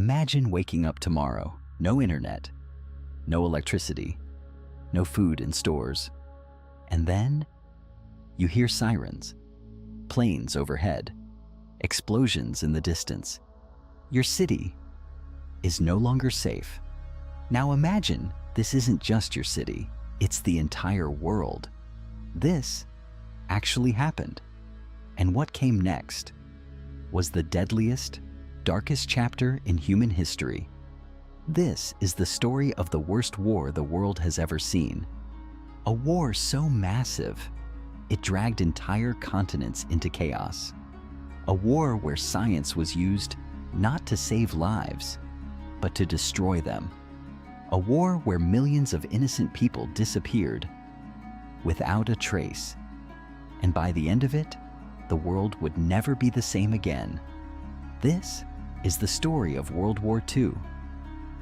Imagine waking up tomorrow, no internet, no electricity, no food in stores, and then you hear sirens, planes overhead, explosions in the distance. Your city is no longer safe. Now imagine this isn't just your city, it's the entire world. This actually happened. And what came next was the deadliest, darkest chapter in human history. This is the story of the worst war the world has ever seen. A war so massive, it dragged entire continents into chaos. A war where science was used not to save lives, but to destroy them. A war where millions of innocent people disappeared without a trace. And by the end of it, the world would never be the same again. This is the story of World War II.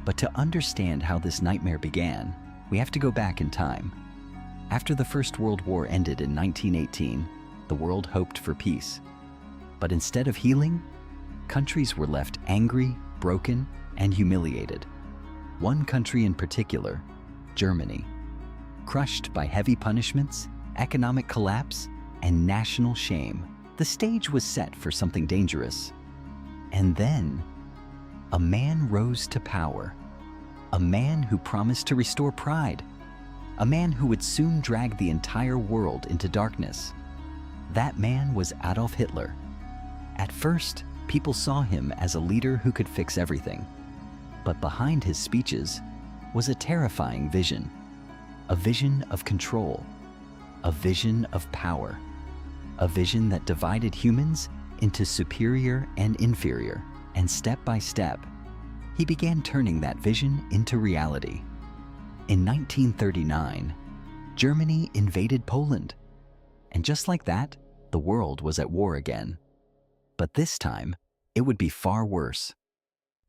But to understand how this nightmare began, we have to go back in time. After the First World War ended in 1918, the world hoped for peace. But instead of healing, countries were left angry, broken, and humiliated. One country in particular, Germany, crushed by heavy punishments, economic collapse, and national shame. The stage was set for something dangerous. And then, a man rose to power. A man who promised to restore pride. A man who would soon drag the entire world into darkness. That man was Adolf Hitler. At first, people saw him as a leader who could fix everything. But behind his speeches was a terrifying vision. A vision of control. A vision of power. A vision that divided humans into superior and inferior. And step by step, he began turning that vision into reality. In 1939, Germany invaded Poland. And just like that, the world was at war again. But this time, it would be far worse.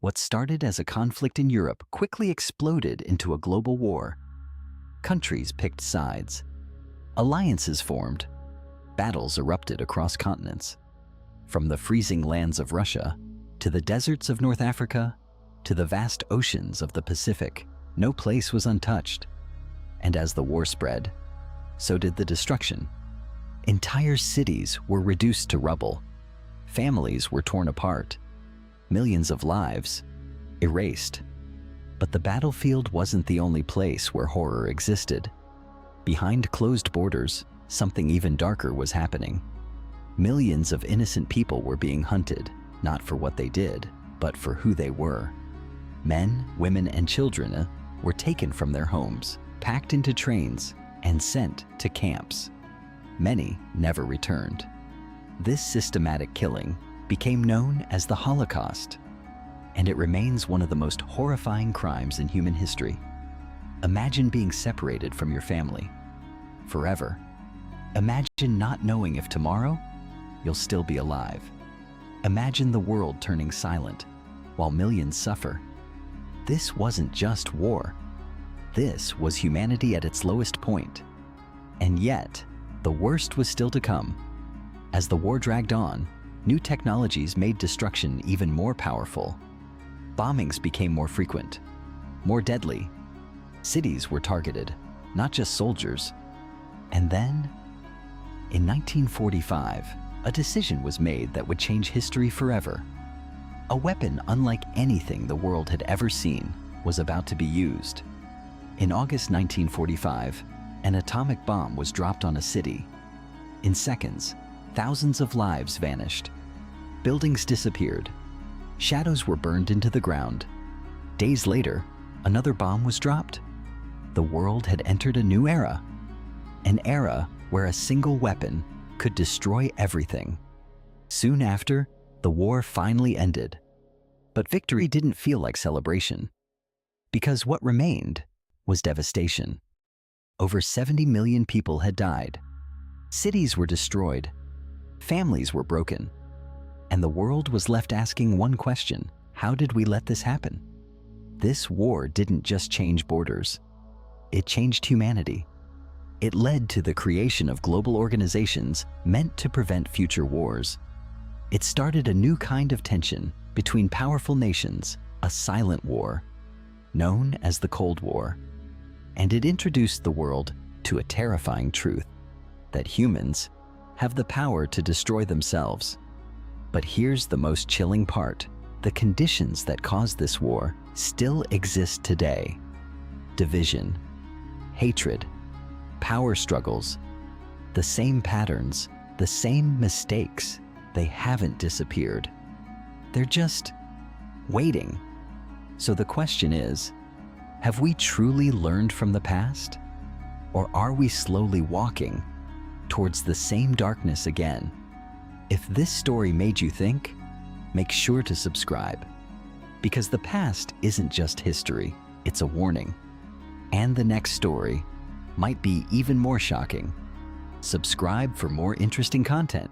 What started as a conflict in Europe quickly exploded into a global war. Countries picked sides. Alliances formed. Battles erupted across continents. From the freezing lands of Russia, to the deserts of North Africa, to the vast oceans of the Pacific, no place was untouched. And as the war spread, so did the destruction. Entire cities were reduced to rubble. Families were torn apart. Millions of lives erased. But the battlefield wasn't the only place where horror existed. Behind closed borders, something even darker was happening. Millions of innocent people were being hunted, not for what they did, but for who they were. Men, women, and children were taken from their homes, packed into trains, and sent to camps. Many never returned. This systematic killing became known as the Holocaust, and it remains one of the most horrifying crimes in human history. Imagine being separated from your family forever. Imagine not knowing if tomorrow you'll still be alive. Imagine the world turning silent while millions suffer. This wasn't just war. This was humanity at its lowest point. And yet, the worst was still to come. As the war dragged on, new technologies made destruction even more powerful. Bombings became more frequent, more deadly. Cities were targeted, not just soldiers. And then, in 1945, a decision was made that would change history forever. A weapon unlike anything the world had ever seen was about to be used. In August 1945, an atomic bomb was dropped on a city. In seconds, thousands of lives vanished. Buildings disappeared. Shadows were burned into the ground. Days later, another bomb was dropped. The world had entered a new era. An era where a single weapon could destroy everything. Soon after, the war finally ended. But victory didn't feel like celebration, because what remained was devastation. Over 70 million people had died. Cities were destroyed. Families were broken. And the world was left asking one question: how did we let this happen? This war didn't just change borders. It changed humanity. It led to the creation of global organizations meant to prevent future wars. It started a new kind of tension between powerful nations a silent war known as the Cold War, and it introduced the world to a terrifying truth that humans have the power to destroy themselves. But here's the most chilling part. The conditions that caused this war still exist today. Division, hatred, power struggles, the same patterns, the same mistakes. They haven't disappeared. They're just waiting. So the question is, have we truly learned from the past? Or are we slowly walking towards the same darkness again? If this story made you think, make sure to subscribe. Because the past isn't just history, it's a warning. And the next story might be even more shocking. Subscribe for more interesting content.